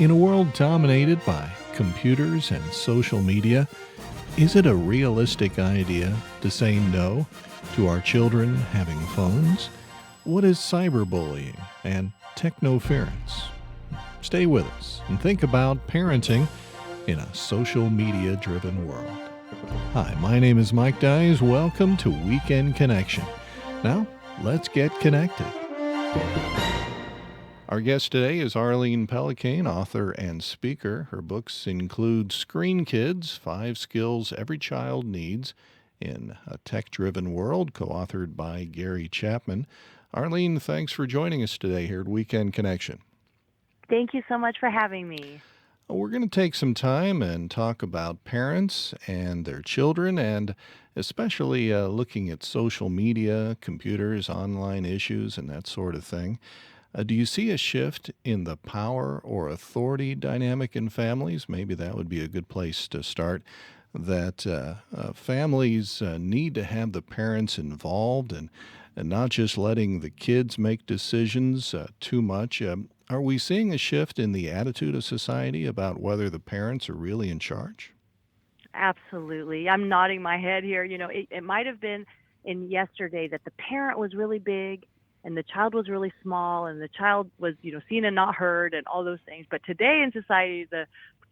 In a world dominated by computers and social media, is it a realistic idea to say no to our children having phones? What is cyberbullying and technoference? Stay with us and think about parenting in a social media driven world. Hi, my name is Mike Dyes. Welcome to Weekend Connection. Now, let's get connected. Our guest today is Arlene Pellicane, author and speaker. Her books include Screen Kids, 5 Skills Every Child Needs in a Tech-Driven World, co-authored by Gary Chapman. Arlene, thanks for joining us today here at Weekend Connection. Thank you so much for having me. We're going to take some time and talk about parents and their children, and especially looking at social media, computers, online issues, and that sort of thing. Do you see a shift in the power or authority dynamic in families? Maybe that would be a good place to start. That families need to have the parents involved and not just letting the kids make decisions too much. Are we seeing a shift in the attitude of society about whether the parents are really in charge? Absolutely. I'm nodding my head here. It might have been in yesterday that the parent was really big and the child was really small and the child was, seen and not heard and all those things. But today in society, the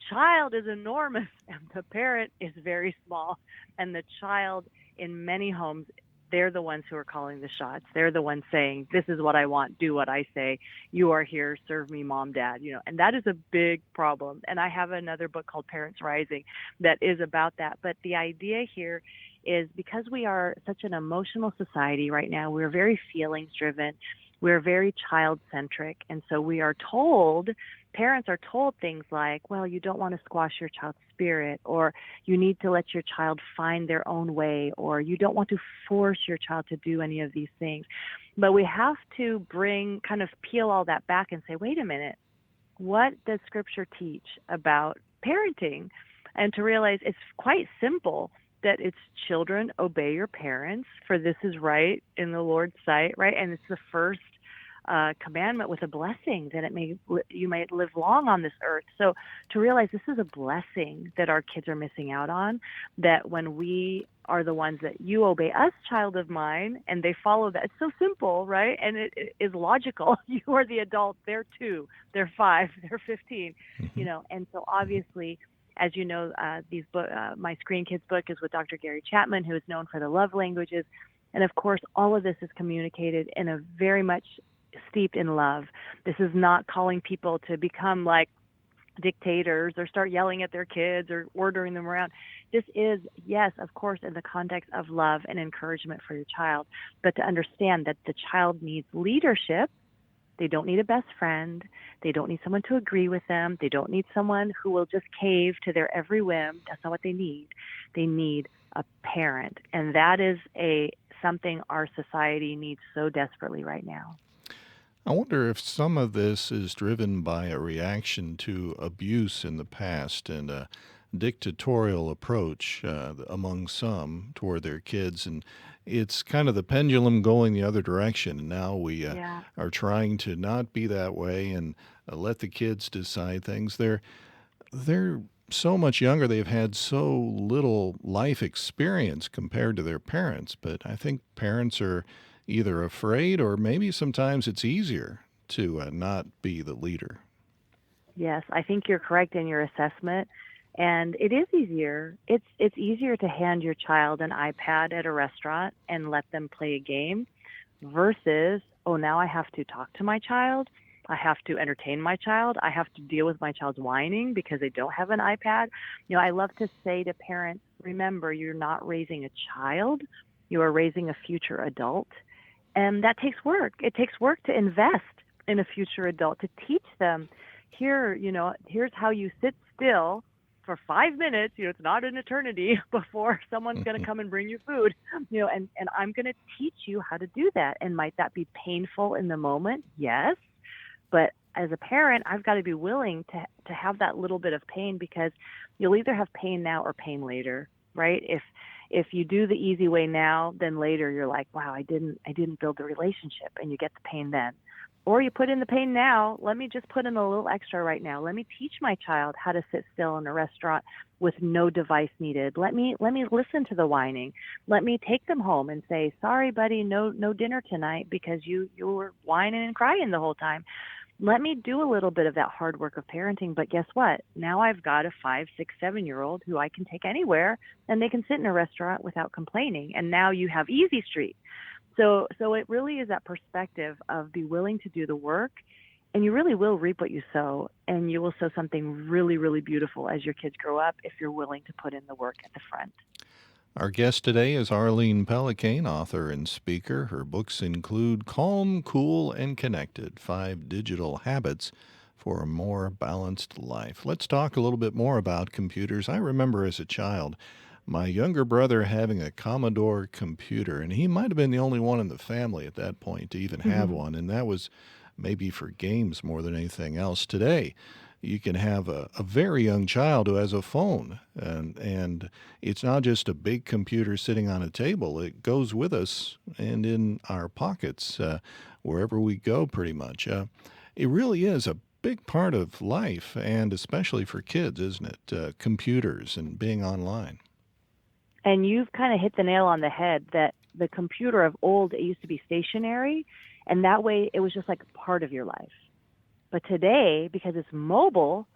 child is enormous and the parent is very small. And the child in many homes, they're the ones who are calling the shots. They're the ones saying, this is what I want, do what I say. You are here, serve me, mom, dad, and that is a big problem. And I have another book called Parents Rising that is about that. But the idea here is because we are such an emotional society right now, we're very feelings driven. We're very child centric. And so parents are told things like, well, you don't want to squash your child's spirit, or you need to let your child find their own way, or you don't want to force your child to do any of these things. But we have to peel all that back and say, wait a minute, what does Scripture teach about parenting? And to realize it's quite simple, that it's children, obey your parents, for this is right in the Lord's sight, right? And it's the first commandment with a blessing, that you may live long on this earth. So to realize this is a blessing that our kids are missing out on, that when we are the ones that you obey us, child of mine, and they follow that. It's so simple, right? And it is logical. You are the adult. They're 2, they're 5, they're 15, and so obviously, as you know, my Screen Kids book is with Dr. Gary Chapman, who is known for the love languages. And of course, all of this is communicated in a very much steeped in love. This is not calling people to become like dictators or start yelling at their kids or ordering them around. This is, yes, of course, in the context of love and encouragement for your child, but to understand that the child needs leadership. They don't need a best friend. They don't need someone to agree with them. They don't need someone who will just cave to their every whim. That's not what they need. They need a parent. And that is something our society needs so desperately right now. I wonder if some of this is driven by a reaction to abuse in the past and a dictatorial approach among some toward their kids. And it's kind of the pendulum going the other direction. And now we Yeah. are trying to not be that way and let the kids decide things. They're so much younger. They've had so little life experience compared to their parents. But I think parents are either afraid or maybe sometimes it's easier to not be the leader. Yes, I think you're correct in your assessment. And it is easier. It's easier to hand your child an iPad at a restaurant and let them play a game versus, oh, now I have to talk to my child. I have to entertain my child. I have to deal with my child's whining because they don't have an iPad. I love to say to parents, remember, you're not raising a child. You are raising a future adult. And that takes work. It takes work to invest in a future adult, to teach them here's how you sit still for 5 minutes. It's not an eternity before someone's going to come and bring you food, and I'm going to teach you how to do that. And might that be painful in the moment? Yes. But as a parent, I've got to be willing to have that little bit of pain, because you'll either have pain now or pain later, right? If you do the easy way now, then later you're like, wow, I didn't build the relationship, and you get the pain then. Or you put in the pain now. Let me just put in a little extra right now. Let me teach my child how to sit still in a restaurant with no device needed. Let me listen to the whining. Let me take them home and say, "Sorry, buddy, no dinner tonight because you were whining and crying the whole time." Let me do a little bit of that hard work of parenting. But guess what? Now I've got a 5, 6, 7-year-old who I can take anywhere and they can sit in a restaurant without complaining. And now you have Easy Street. So it really is that perspective of be willing to do the work, and you really will reap what you sow, and you will sow something really, really beautiful as your kids grow up if you're willing to put in the work at the front. Our guest today is Arlene Pellicane, author and speaker. Her books include Calm, Cool, and Connected: 5 Digital Habits for a More Balanced Life. Let's talk a little bit more about computers. I remember as a child my younger brother having a Commodore computer, and he might have been the only one in the family at that point to even have Mhm. one, and that was maybe for games more than anything else. Today, you can have a very young child who has a phone, and it's not just a big computer sitting on a table. It goes with us and in our pockets wherever we go, pretty much. It really is a big part of life, and especially for kids, isn't it? Computers and being online. And you've kind of hit the nail on the head that the computer of old, it used to be stationary, and that way it was just like part of your life. But today, because it's mobile,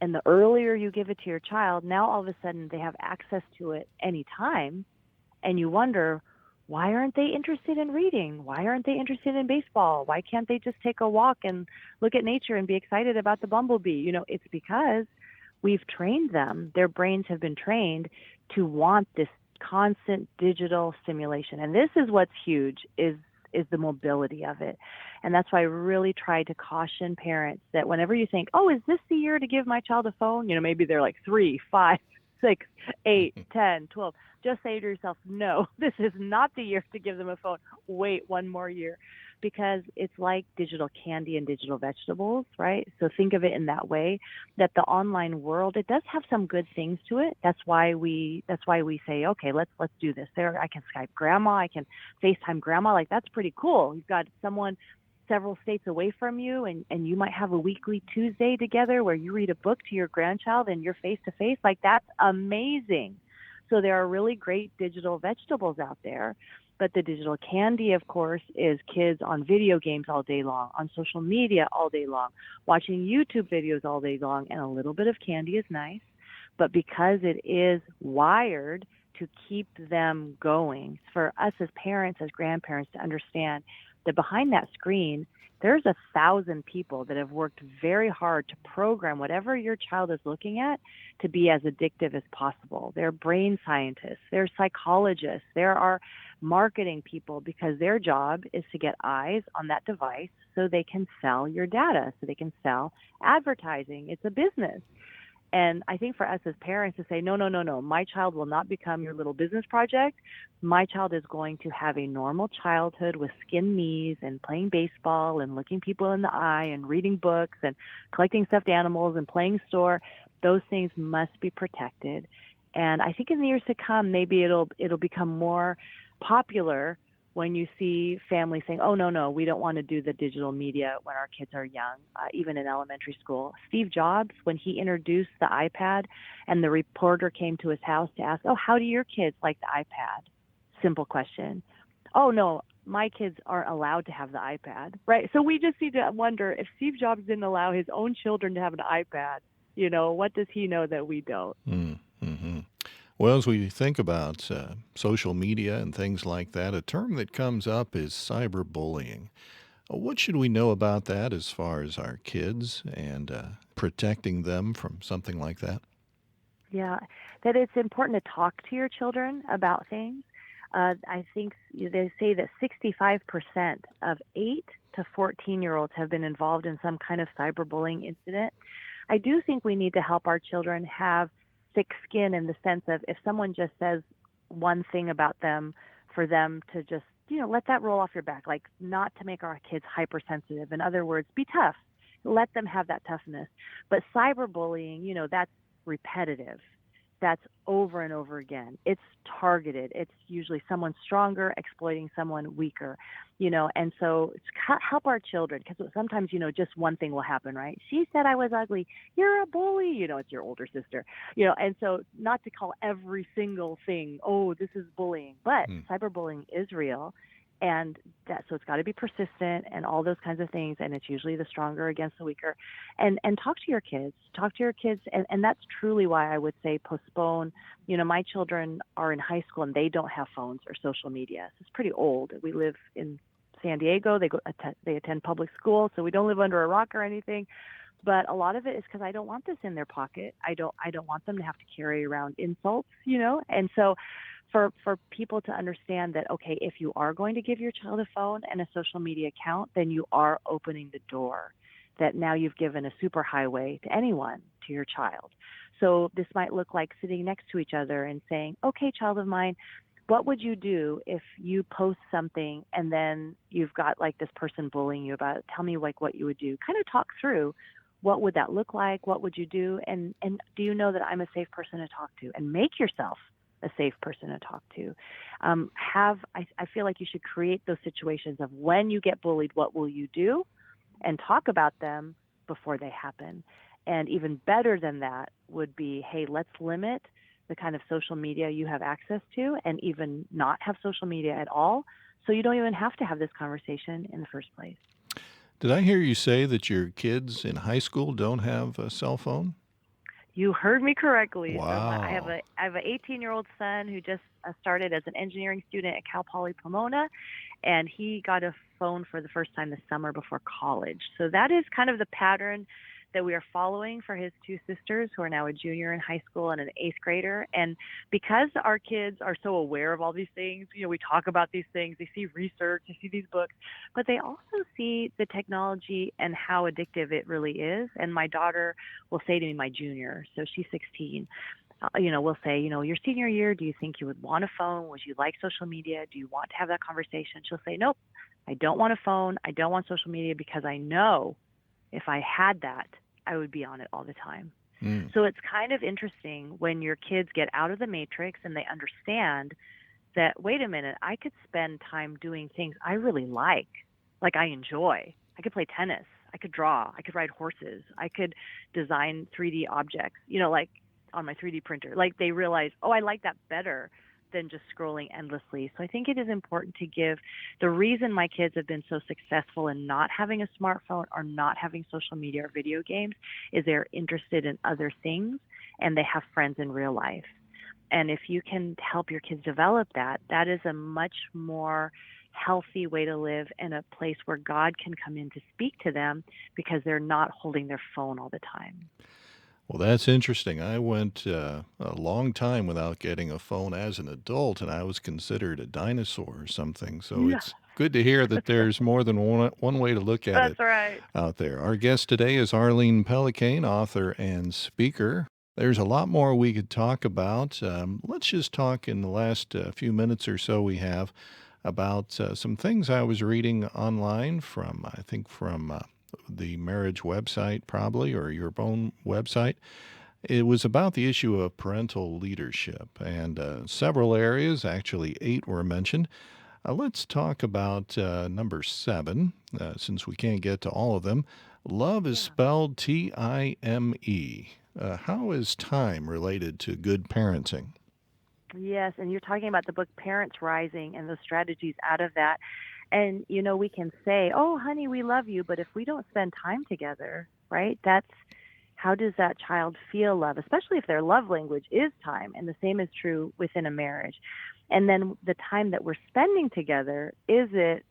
and the earlier you give it to your child, now all of a sudden they have access to it anytime. And you wonder, why aren't they interested in reading? Why aren't they interested in baseball? Why can't they just take a walk and look at nature and be excited about the bumblebee? It's because we've trained them. Their brains have been trained to want this constant digital stimulation. And this is what's huge is the mobility of it. And that's why I really try to caution parents that whenever you think, "Oh, is this the year to give my child a phone?" Maybe they're like 3, 5, 6, 8, 10, 12. Just say to yourself, "No, this is not the year to give them a phone. Wait one more year." Because it's like digital candy and digital vegetables, right? So think of it in that way, that the online world, it does have some good things to it. That's why we say, "Okay, let's do this." There, I can Skype grandma, I can FaceTime grandma. Like, that's pretty cool. You've got someone several states away from you, and you might have a weekly Tuesday together where you read a book to your grandchild and you're face to face. Like, that's amazing. So there are really great digital vegetables out there. But the digital candy, of course, is kids on video games all day long, on social media all day long, watching YouTube videos all day long, and a little bit of candy is nice. But because it is wired to keep them going, for us as parents, as grandparents, to understand that behind that screen, there's 1,000 people that have worked very hard to program whatever your child is looking at to be as addictive as possible. There are brain scientists, there are psychologists, there are marketing people, because their job is to get eyes on that device so they can sell your data, so they can sell advertising. It's a business. And I think for us as parents to say, "No, no, no, no, my child will not become your little business project. My child is going to have a normal childhood with skin knees and playing baseball and looking people in the eye and reading books and collecting stuffed animals and playing store." Those things must be protected. And I think in the years to come, maybe it'll become more popular when you see families saying, "Oh, no, no, we don't want to do the digital media when our kids are young," even in elementary school. Steve Jobs, when he introduced the iPad and the reporter came to his house to ask, "Oh, how do your kids like the iPad?" Simple question. "Oh, no, my kids aren't allowed to have the iPad," right? So we just need to wonder, if Steve Jobs didn't allow his own children to have an iPad, what does he know that we don't? Mm-hmm. Well, as we think about social media and things like that, a term that comes up is cyberbullying. What should we know about that as far as our kids and protecting them from something like that? Yeah, that it's important to talk to your children about things. I think they say that 65% of 8 to 14-year-olds have been involved in some kind of cyberbullying incident. I do think we need to help our children have thick skin, in the sense of, if someone just says one thing about them, for them to just, let that roll off your back, like, not to make our kids hypersensitive. In other words, be tough. Let them have that toughness. But cyberbullying, that's repetitive. that's over and over again. It's targeted. It's usually someone stronger exploiting someone weaker, and so it's help our children because sometimes, just one thing will happen, right? She said I was ugly. You're a bully. It's your older sister, and so not to call every single thing, oh, this is bullying, but Hmm. cyberbullying is real. And so it's got to be persistent and all those kinds of things. And it's usually the stronger against the weaker, and talk to your kids. And that's truly why I would say postpone. My children are in high school and they don't have phones or social media. So it's pretty old. We live in San Diego. They attend public school, so we don't live under a rock or anything. But a lot of it is because I don't want this in their pocket. I don't want them to have to carry around insults, And so for people to understand that, okay, if you are going to give your child a phone and a social media account, then you are opening the door, that now you've given a superhighway to anyone, to your child. So this might look like sitting next to each other and saying, okay, child of mine, what would you do if you post something and then you've got like this person bullying you about it? Tell me like what you would do. Kind of talk through, what would that look like? What would you do? And do you know that I'm a safe person to talk to? And make yourself a safe person to talk to. I feel like you should create those situations of when you get bullied, what will you do? And talk about them before they happen. And even better than that would be, hey, let's limit the kind of social media you have access to and even not have social media at all. So you don't even have to have this conversation in the first place. Did I hear you say that your kids in high school don't have a cell phone? You heard me correctly. So Wow. I have an 18-year-old son who just started as an engineering student at Cal Poly Pomona, and he got a phone for the first time this summer before college. So that is kind of the pattern that we are following for his two sisters, who are now a junior in high school and an eighth grader. And because our kids are so aware of all these things, we talk about these things, they see research, they see these books, but they also see the technology and how addictive it really is. And my daughter will say to me, my junior, so she's 16, we'll say, your senior year, do you think you would want a phone? Would you like social media? Do you want to have that conversation? She'll say, nope, I don't want a phone. I don't want social media because I know if I had that, I would be on it all the time. Hmm. So it's kind of interesting when your kids get out of the matrix and they understand that, wait a minute, I could spend time doing things I really like I enjoy. I could play tennis. I could draw. I could ride horses. I could design 3D objects, like on my 3D printer. Like they realize, oh, I like that better than just scrolling endlessly. So I think it is important to give the reason my kids have been so successful in not having a smartphone or not having social media or video games is they're interested in other things and they have friends in real life. And if you can help your kids develop that, that is a much more healthy way to live in a place where God can come in to speak to them because they're not holding their phone all the time. Well, that's interesting. I went a long time without getting a phone as an adult, and I was considered a dinosaur or something. So Yeah, it's good to hear that there's more than one way to look at it that's right. out there. Our guest today is Arlene Pellicane, author and speaker. There's a lot more we could talk about. Let's just talk in the last few minutes or so we have about some things I was reading online I think from the marriage website, probably, or your own website. It was about the issue of parental leadership, and several areas, actually 8 were mentioned. Let's talk about number 7, since we can't get to all of them. Love is Yeah. spelled Time. How is time related to good parenting? Yes, and you're talking about the book Parents Rising and those strategies out of that. And we can say, "Oh, honey, we love you," but if we don't spend time together, right? That's how does that child feel love, especially if their love language is time, and the same is true within a marriage. And then the time that we're spending together, is it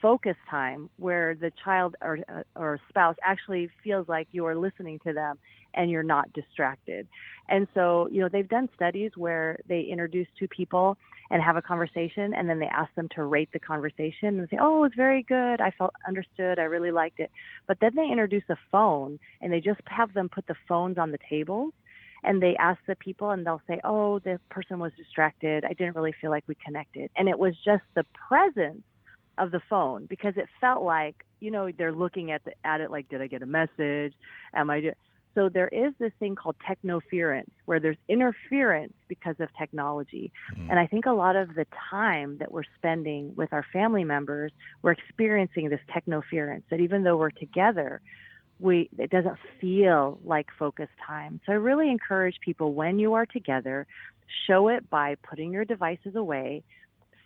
focus time where the child or spouse actually feels like you are listening to them and you're not distracted. And so, they've done studies where they introduce two people and have a conversation, and then they ask them to rate the conversation and say, oh, it's very good. I felt understood. I really liked it. But then they introduce a phone, and they just have them put the phones on the tables, and they ask the people, and they'll say, oh, the person was distracted. I didn't really feel like we connected. And it was just the presence of the phone, because it felt like, they're looking at it like, did I get a message? Am I So there is this thing called technoference, where there's interference because of technology. Mm. And I think a lot of the time that we're spending with our family members, we're experiencing this technoference, that even though we're together, it doesn't feel like focused time. So I really encourage people, when you are together, show it by putting your devices away,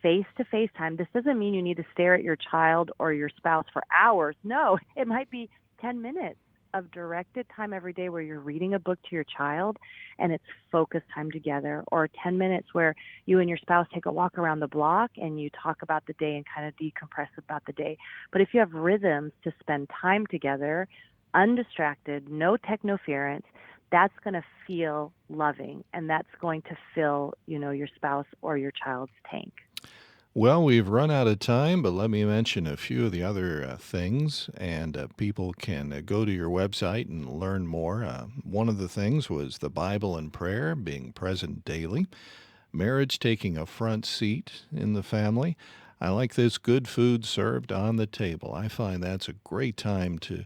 face-to-face time. This doesn't mean you need to stare at your child or your spouse for hours. No, it might be 10 minutes of directed time every day where you're reading a book to your child and it's focused time together, or 10 minutes where you and your spouse take a walk around the block and you talk about the day and kind of decompress about the day. But if you have rhythms to spend time together, undistracted, no technoference, that's going to feel loving, and that's going to fill, your spouse or your child's tank. Well, we've run out of time, but let me mention a few of the other things, and people can go to your website and learn more. One of the things was the Bible and prayer, being present daily, marriage taking a front seat in the family. I like this, good food served on the table. I find that's a great time to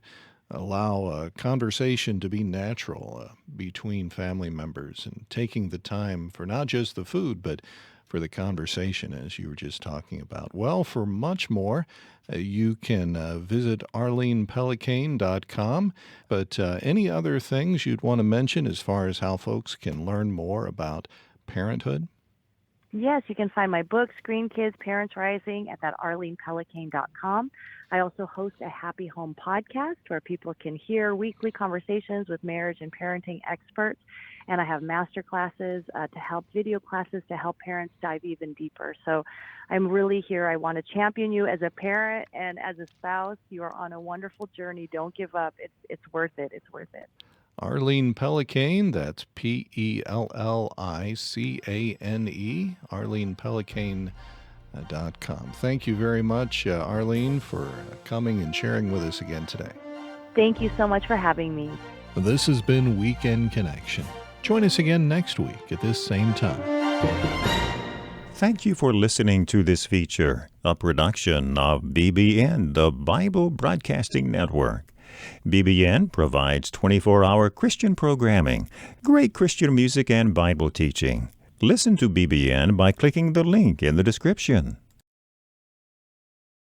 allow a conversation to be natural between family members, and taking the time for not just the food, but for the conversation, as you were just talking about. Well, for much more, you can visit arlenepellicane.com. But any other things you'd want to mention as far as how folks can learn more about parenthood? Yes, you can find my book, Screen Kids, Parents Rising, at that arlenepellicane.com. I also host a Happy Home podcast where people can hear weekly conversations with marriage and parenting experts. And I have master classes video classes to help parents dive even deeper. So I'm really here. I want to champion you as a parent and as a spouse. You are on a wonderful journey. Don't give up. It's worth it. It's worth it. Arlene Pellicane, that's Pellicane, arlenepellicane.com. Thank you very much, Arlene, for coming and sharing with us again today. Thank you so much for having me. This has been Weekend Connection. Join us again next week at this same time. Thank you for listening to this feature, a production of BBN, the Bible Broadcasting Network. BBN provides 24-hour Christian programming, great Christian music, and Bible teaching. Listen to BBN by clicking the link in the description.